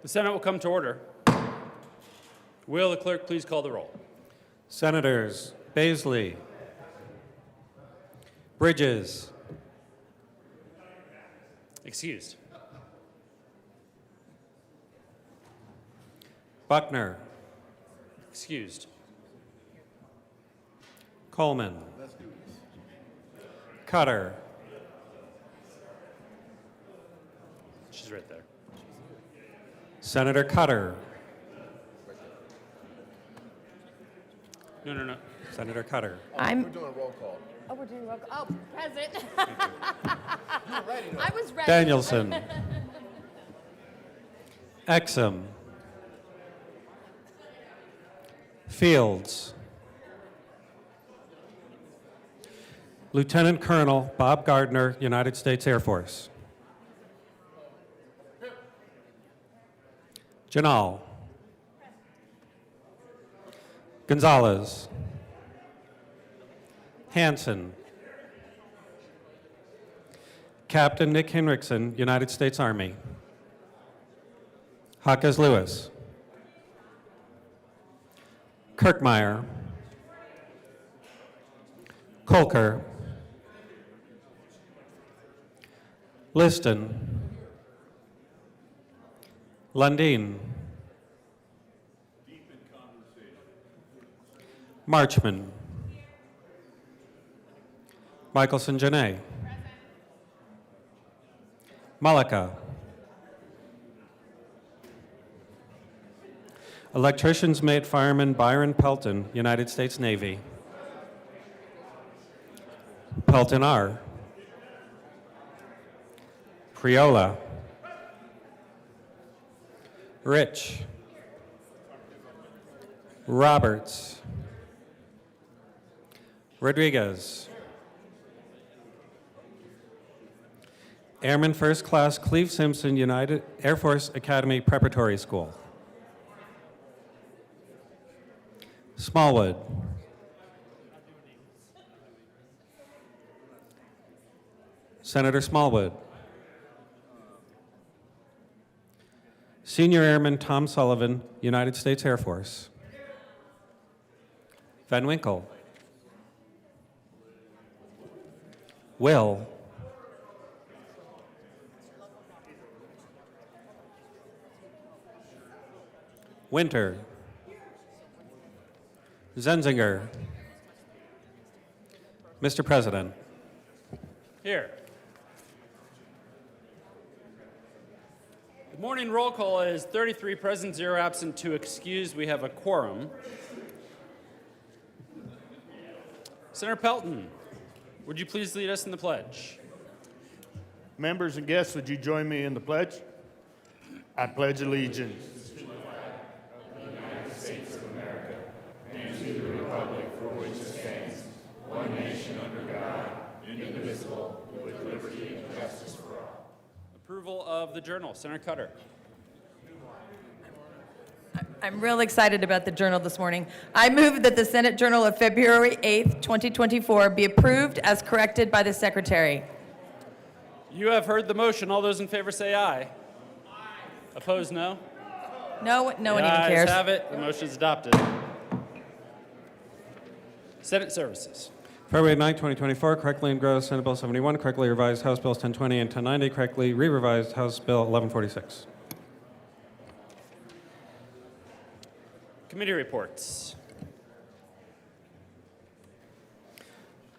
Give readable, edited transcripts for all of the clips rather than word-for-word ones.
The Senate will come to order. Will the clerk please call the roll? Senators Baisley, Bridges, Excused. Buckner, Excused. Coleman, Cutter, She's right there. Senator Cutter, No. Senator Cutter, I'm. We're doing a roll call. Oh, we're doing roll call. Oh, President. I was ready. Danielson, Exum, Fields, Lieutenant Colonel Bob Gardner, United States Air Force. Janal, Gonzalez, Hanson, Captain Nick Henriksen, United States Army. Hawkes Lewis, Kirkmeyer, Kolker, Liston, Lundin, Marchman, Michelson Janae, Malika, Electrician's Mate Fireman Byron Pelton, United States Navy. Pelton R. Priola, Rich, Roberts, Rodriguez, Airman First Class Cleve Simpson, United Air Force Academy Preparatory School. Smallwood, Senator Smallwood, Senior Airman Tom Sullivan, United States Air Force. Van Winkle, Will, Winter, Zenzinger, Mr. President. Here. The morning roll call is 33 present, 0 absent, 2 excused. We have a quorum. Senator Pelton, would you please lead us in the pledge? Members and guests, would you join me in the pledge? I pledge allegiance. Approval of the journal. Senator Cutter. I'm real excited about the journal this morning. I move that the Senate Journal of February 8th, 2024 be approved as corrected by the Secretary. You have heard the motion. All those in favor say aye. Aye. Opposed, no? No one The even ayes cares. have it. The motion is adopted. Senate Services. February 9, 2024, correctly engrossed Senate Bill 71, correctly revised House Bills 1020 and 1090, correctly re-revised House Bill 1146. Committee reports.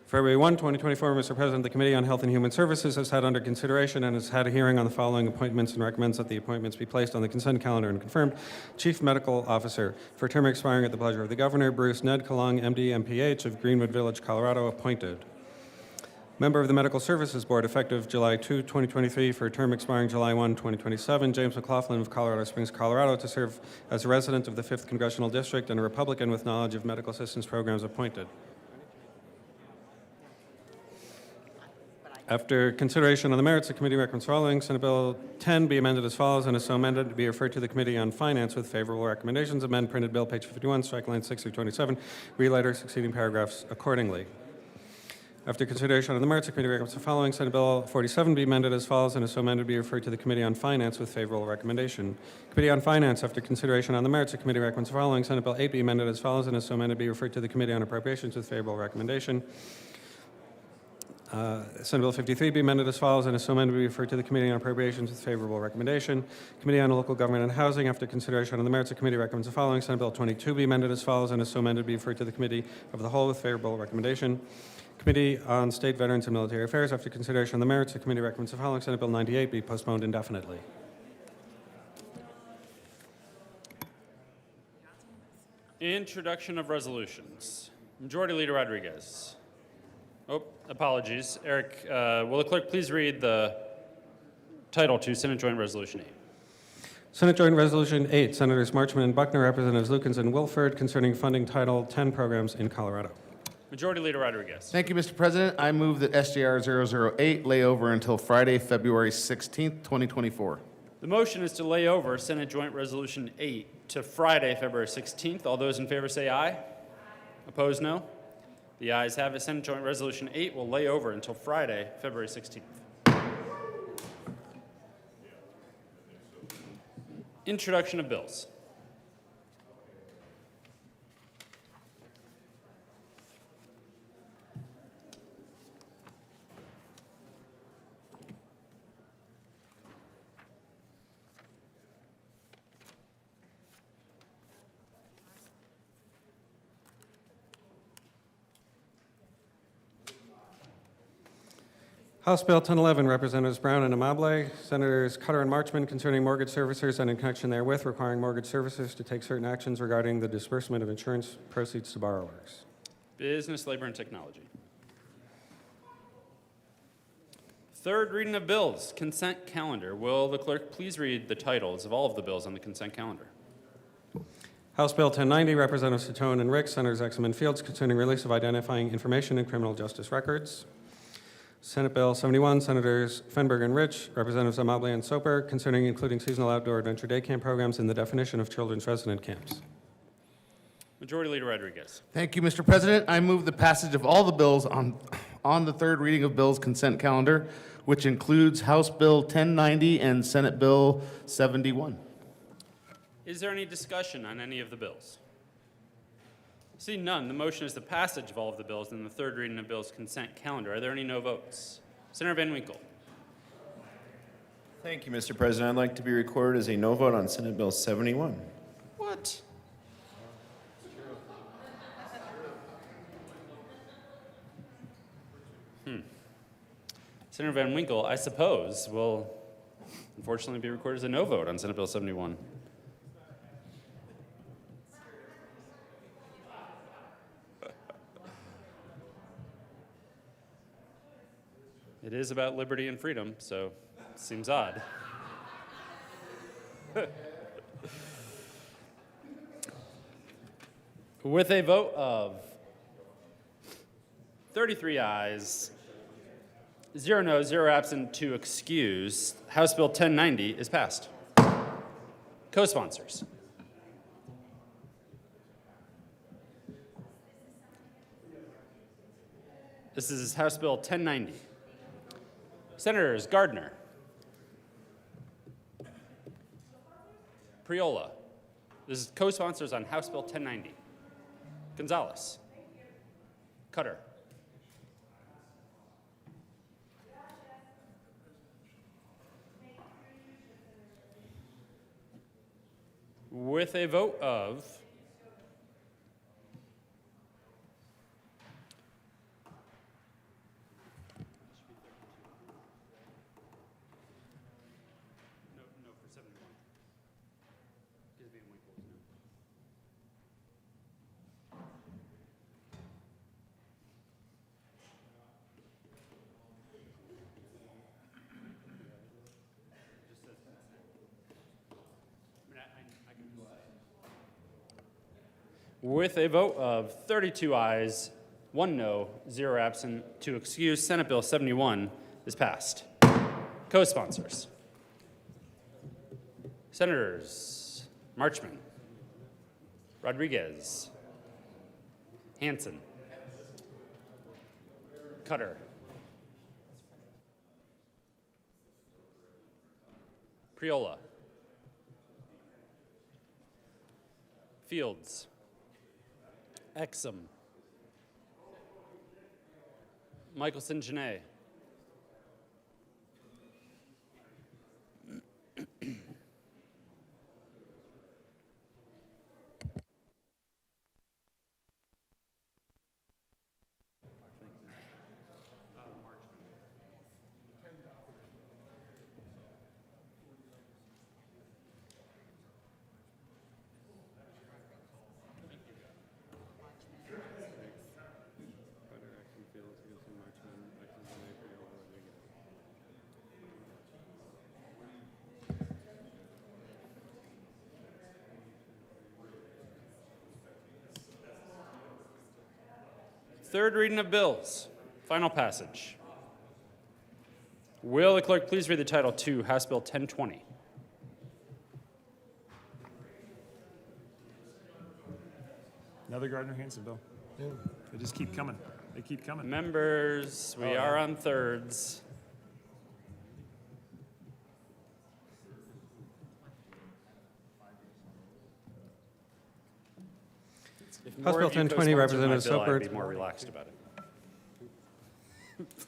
February 1, 2024, Mr. President, the Committee on Health and Human Services has had under consideration and has had a hearing on the following appointments and recommends that the appointments be placed on the consent calendar and confirmed. Chief Medical Officer, for term expiring at the pleasure of the Governor, Bruce Ned Kalong, MD, MPH of Greenwood Village, Colorado, appointed. Member of the Medical Services Board, effective July 2, 2023, for a term expiring July 1, 2027, James McLaughlin of Colorado Springs, Colorado, to serve as a resident of the 5th Congressional District and a Republican with knowledge of medical assistance programs, appointed. After consideration on the merits, the committee recommends following: Senate Bill 10 be amended as follows, and is so amended to be referred to the Committee on Finance with favorable recommendations. Amend printed bill, page 51, strike lines 6 through 27, read later succeeding paragraphs accordingly. After consideration on the merits, the committee recommends the following. Senate Bill 47 be amended as follows, and is so amended be referred to the Committee on Finance with favorable recommendation. Committee on Finance, after consideration on the merits, the committee recommends the following. Senate Bill 8 be amended as follows, and is so amended be referred to the Committee on Appropriations with favorable recommendation. Senate Bill 53 be amended as follows, and is so amended be referred to the Committee on Appropriations with favorable recommendation. Committee on Local Government and Housing, after consideration on the merits, the committee recommends the following. Senate Bill 22 be amended as follows, and is so amended be referred to the Committee of the Whole with favorable recommendation. Committee on State, Veterans, and Military Affairs, after consideration on the merits, the committee recommends the following. Senate Bill 98 be postponed indefinitely. Introduction of resolutions. Majority Leader Rodriguez. Oh, apologies. Eric, will the clerk please read the title to Senate Joint Resolution 8? Senate Joint Resolution 8, Senators Marchman and Buckner, Representatives Lukens and Wilford, concerning funding Title 10 programs in Colorado. Majority Leader Rodriguez. Thank you, Mr. President. I move that SJR 008 lay over until Friday, February 16th, 2024. The motion is to lay over Senate Joint Resolution 8 to Friday, February 16th. All those in favor say aye. Opposed, no. The ayes have it. Senate Joint Resolution 8 will lay over until Friday, February 16th. Introduction of bills. House Bill 1011, Representatives Brown and Amable, Senators Cutter and Marchman, concerning mortgage servicers and in connection therewith requiring mortgage servicers to take certain actions regarding the disbursement of insurance proceeds to borrowers. Business, Labor, and Technology. Third reading of bills, consent calendar. Will the clerk please read the titles of all of the bills on the consent calendar? House Bill 1090, Representatives Tatone and Rick, Senators Exum and Fields, concerning release of identifying information in criminal justice records. Senate Bill 71, Senators Fenberg and Rich, Representatives Amable and Soper, concerning including seasonal outdoor adventure day camp programs in the definition of children's resident camps. Majority Leader Rodriguez. Thank you, Mr. President. I move the passage of all the bills on the third reading of bills consent calendar, which includes House Bill 1090 and Senate Bill 71. Is there any discussion on any of the bills? Seeing none, the motion is the passage of all of the bills in the third reading of bills consent calendar. Are there any no votes? Senator Van Winkle. Thank you, Mr. President. I'd like to be recorded as a no vote on Senate Bill 71. What? Senator Van Winkle, I suppose, will unfortunately be recorded as a no vote on Senate Bill 71. It is about liberty and freedom, so it seems odd. With a vote of 33 ayes, 0 no, 0 absent to excuse, House Bill 1090 is passed. Co-sponsors. This is House Bill 1090. Senators Gardner, Priola. This is co-sponsors on House Bill 1090. Gonzalez, Cutter, with a vote of 32 ayes, 1 no, 0 absent to excuse, Senate Bill 71 is passed. Co-sponsors. Senators Marchman, Rodriguez, Hansen, Cutter. Priola. Fields. Exum. Michelson Janae. Third reading of bills. Final passage. Will the clerk please read the title to House Bill 1020? Another Gardner-Hanson bill. They just keep coming. They keep coming. Members, we are on thirds. If House more Bill of you 1020, co-sponsored my Representative bill, Soper. I'd be more relaxed about it.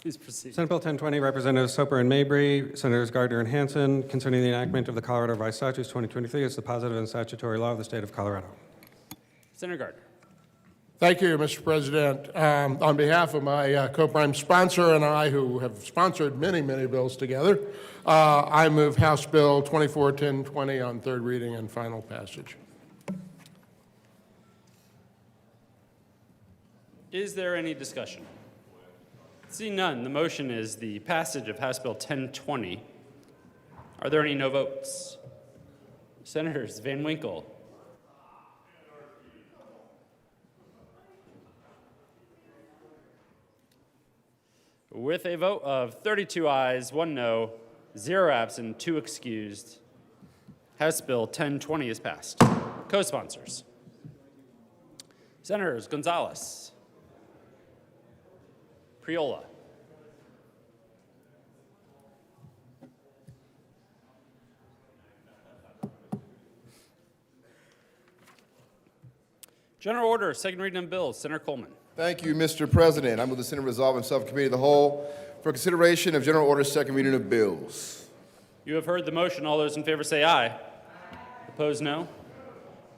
Please proceed. Senate Bill 1020, Representatives Soper and Mabry, Senators Gardner and Hanson, concerning the enactment of the Colorado Revised Statutes 2023 as the positive and statutory law of the state of Colorado. Senator Gardner. Thank you, Mr. President. On behalf of my co-prime sponsor and I, who have sponsored many, many bills together, I move House Bill 241020 on third reading and final passage. Is there any discussion? Seeing none, the motion is the passage of House Bill 1020. Are there any no votes? Senators Van Winkle, with a vote of 32 ayes, 1 no, 0 absent, 2 excused, House Bill 1020 is passed. Co-sponsors. Senators Gonzalez, Priola, General Order, second reading of bills. Senator Coleman. Thank you, Mr. President. I move the Senate resolve in subcommittee of the whole for consideration of General Order second reading of bills. You have heard the motion. All those in favor say aye. Opposed, no.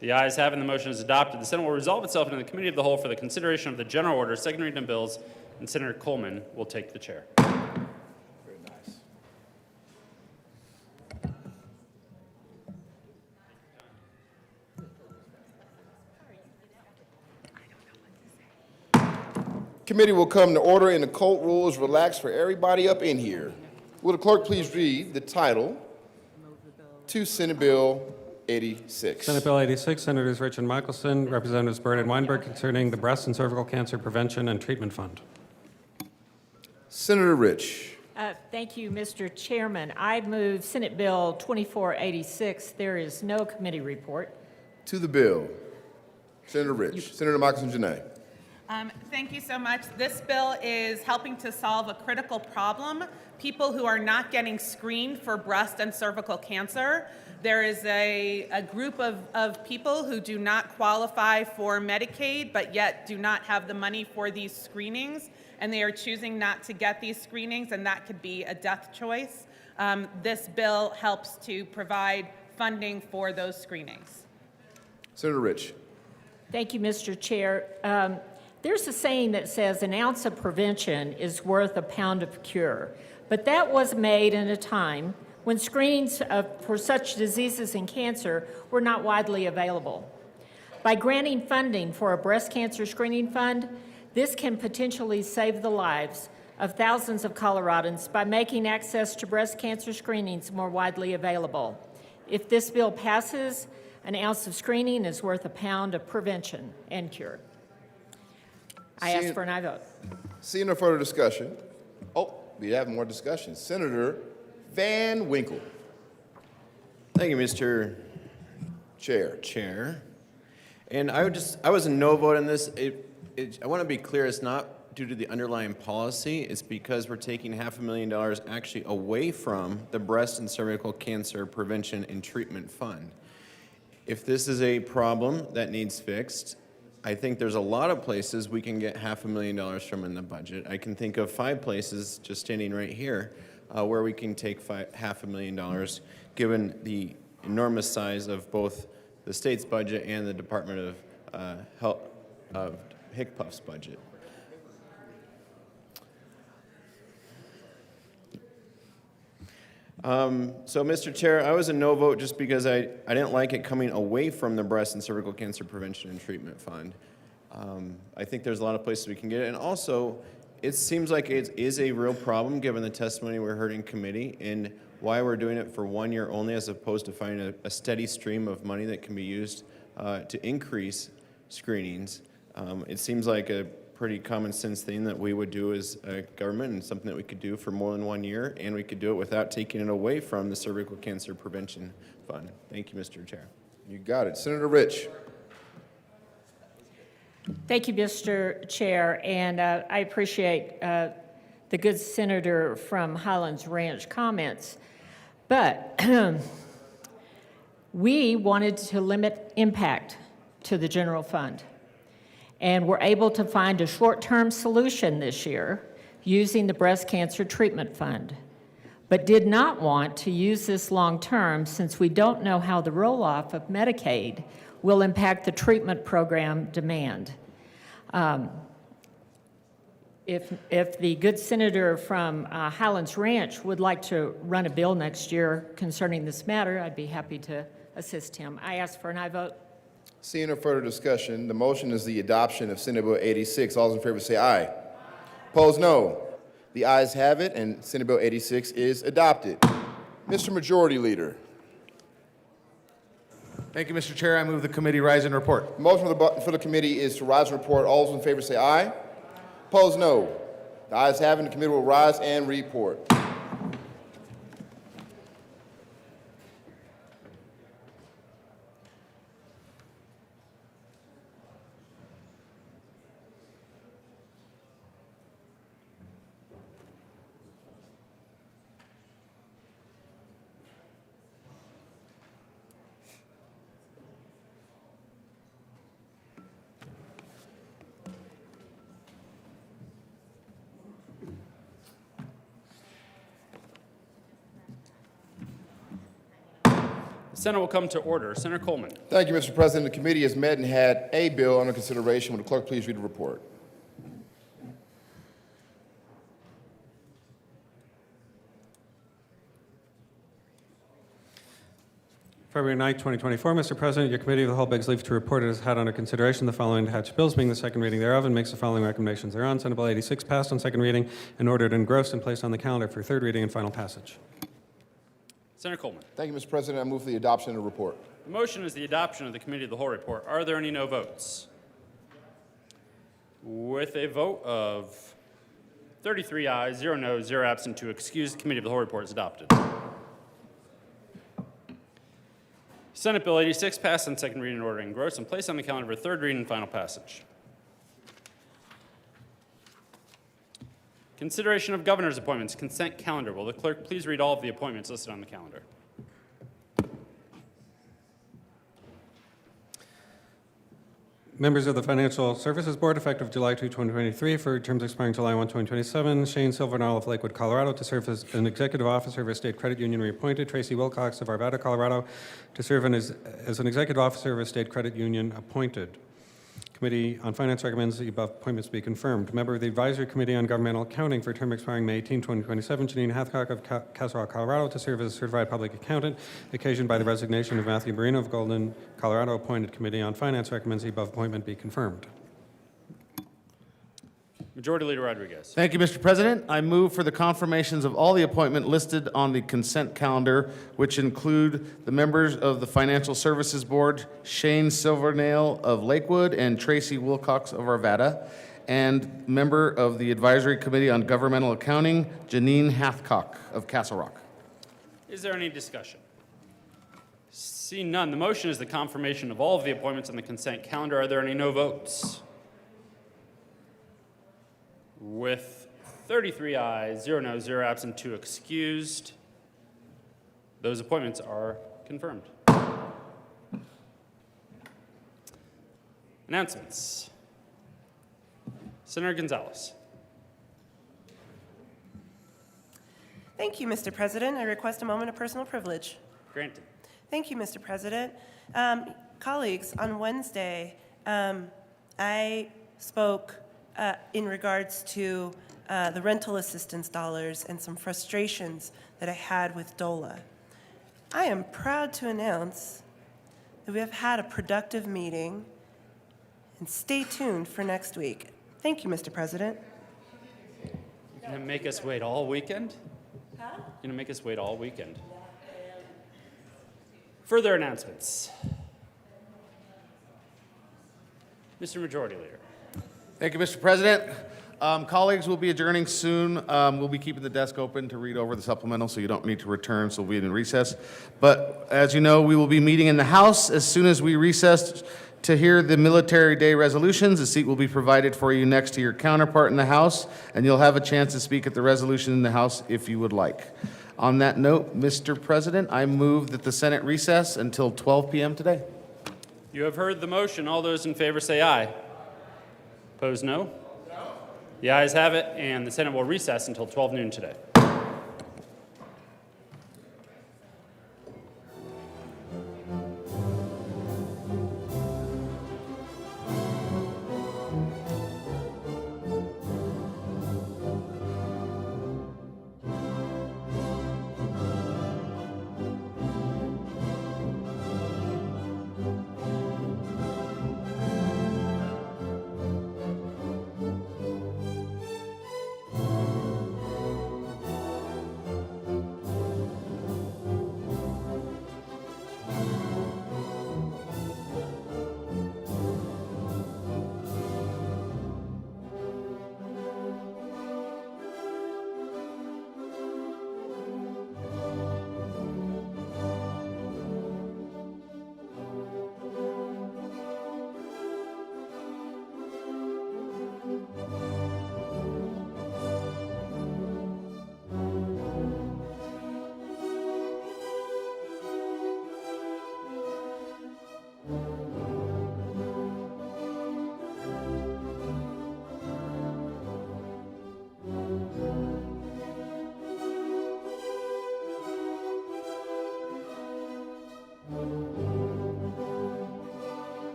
The ayes have it, and the motion is adopted. The Senate will resolve itself into the committee of the whole for the consideration of the General Order second reading of bills, and Senator Coleman will take the chair. Very nice. Committee will come to order and the court rules relaxed for everybody up in here. Will the clerk please read the title to Senate Bill 86? Senate Bill 86, Senators Rich and Michelson, Representatives Byrd and Weinberg, concerning the Breast and Cervical Cancer Prevention and Treatment Fund. Senator Rich. Thank you, Mr. Chairman. I move Senate Bill 2486. There is no committee report. To the bill. Senator Rich. Senator Michelson Janae. Thank you so much. This bill is helping to solve a critical problem. People who are not getting screened for breast and cervical cancer. There is a group of people who do not qualify for Medicaid, but yet do not have the money for these screenings, and they are choosing not to get these screenings, and that could be a death choice. This bill helps to provide funding for those screenings. Senator Rich. Thank you, Mr. Chair. There's a saying that says an ounce of prevention is worth a pound of cure, but that was made in a time when screenings for such diseases and cancer were not widely available. By granting funding for a breast cancer screening fund, this can potentially save the lives of thousands of Coloradans by making access to breast cancer screenings more widely available. If this bill passes, an ounce of screening is worth a pound of prevention and cure. I ask for an aye vote. Seeing no further discussion. Oh, we have more discussion. Senator Van Winkle. Thank you, Mr. Chair. And I was a no vote on this. I want to be clear, it's not due to the underlying policy. It's because we're taking $500,000 actually away from the Breast and Cervical Cancer Prevention and Treatment Fund. If this is a problem that needs fixed, I think there's a lot of places we can get $500,000 from in the budget. I can think of 5 places just standing right here where we can take $500,000, given the enormous size of both the state's budget and the Department of Health of HCPUF's budget. So, Mr. Chair, I was a no vote just because I didn't like it coming away from the Breast and Cervical Cancer Prevention and Treatment Fund. I think there's a lot of places we can get it. And also, it seems like it is a real problem, given the testimony we heard in committee, and why we're doing it for 1 year only, as opposed to finding a steady stream of money that can be used to increase screenings. It seems like a pretty common sense thing that we would do as a government, and something that we could do for more than 1 year, and we could do it without taking it away from the Cervical Cancer Prevention Fund. Thank you, Mr. Chair. You got it. Senator Rich. Thank you, Mr. Chair, and I appreciate the good senator from Highlands Ranch comments. But we wanted to limit impact to the general fund, and were able to find a short-term solution this year using the Breast Cancer Treatment Fund, but did not want to use this long-term since we don't know how the roll-off of Medicaid will impact the treatment program demand. If the good senator from Highlands Ranch would like to run a bill next year concerning this matter, I'd be happy to assist him. I ask for an aye vote. Seeing no further discussion, the motion is the adoption of Senate Bill 86. All those in favor say aye. Opposed, no. The ayes have it, and Senate Bill 86 is adopted. Mr. Majority Leader. Thank you, Mr. Chair. I move the committee rise and report. The motion for the committee is to rise and report. All those in favor say aye. Opposed, no. The ayes have it, and the committee will rise and report. The Senate will come to order. Senator Coleman. Thank you, Mr. President. The committee has met and had a bill under consideration. Would the clerk please read the report? February 9, 2024, Mr. President, your committee of the whole begs leave to report it has had under consideration the following attached bills, being the second reading thereof, and makes the following recommendations thereon. Senate Bill 86 passed on second reading and ordered engrossed and placed on the calendar for third reading and final passage. Senator Coleman. Thank you, Mr. President. I move for the adoption of the report. The motion is the adoption of the committee of the whole report. Are there any no votes? With a vote of 33 ayes, 0 noes, 0 absent to excuse, the committee of the whole report is adopted. Senate Bill 86 passed on second reading and order engrossed and placed on the calendar for third reading and final passage. Consideration of governor's appointments, consent calendar. Will the clerk please read all of the appointments listed on the calendar? Members of the Financial Services Board, effective July 2, 2023, for terms expiring July 1, 2027. Shane Silvernail of Lakewood, Colorado, to serve as an executive officer of a state credit union reappointed. Tracy Wilcox of Arvada, Colorado, to serve as an executive officer of a state credit union appointed. Committee on Finance recommends the above appointments be confirmed. Member of the Advisory Committee on Governmental Accounting for term expiring May 18, 2027, Janine Hathcock of Castle Rock, Colorado, to serve as a certified public accountant, occasioned by the resignation of Matthew Marino of Golden, Colorado. Appointed Committee on Finance recommends the above appointment be confirmed. Majority Leader Rodriguez. Thank you, Mr. President. I move for the confirmations of all the appointments listed on the consent calendar, which include the members of the Financial Services Board, Shane Silvernail of Lakewood and Tracy Wilcox of Arvada, and member of the Advisory Committee on Governmental Accounting, Janine Hathcock of Castle Rock. Is there any discussion? Seeing none, the motion is the confirmation of all of the appointments on the consent calendar. Are there any no votes? With 33 ayes, 0 no, 0 absent, 2 excused, those appointments are confirmed. Announcements. Senator Gonzalez. Thank you, Mr. President. I request a moment of personal privilege. Granted. Thank you, Mr. President. Colleagues, on Wednesday, I spoke in regards to the rental assistance dollars and some frustrations that I had with DOLA. I am proud to announce that we have had a productive meeting, and stay tuned for next week. Thank you, Mr. President. You're gonna make us wait all weekend? Huh? You're gonna make us wait all weekend. Further announcements. Mr. Majority Leader. Thank you, Mr. President. Colleagues will be adjourning soon. We'll be keeping the desk open to read over the supplemental, so you don't need to return, so we'll be in recess. But as you know, we will be meeting in the House as soon as we recess to hear the Military Day resolutions. A seat will be provided for you next to your counterpart in the House, and you'll have a chance to speak at the resolution in the House if you would like. On that note, Mr. President, I move that the Senate recess until 12 p.m. today. You have heard the motion. All those in favor say aye. Opposed, no? The ayes have it, and the Senate will recess until 12 noon today.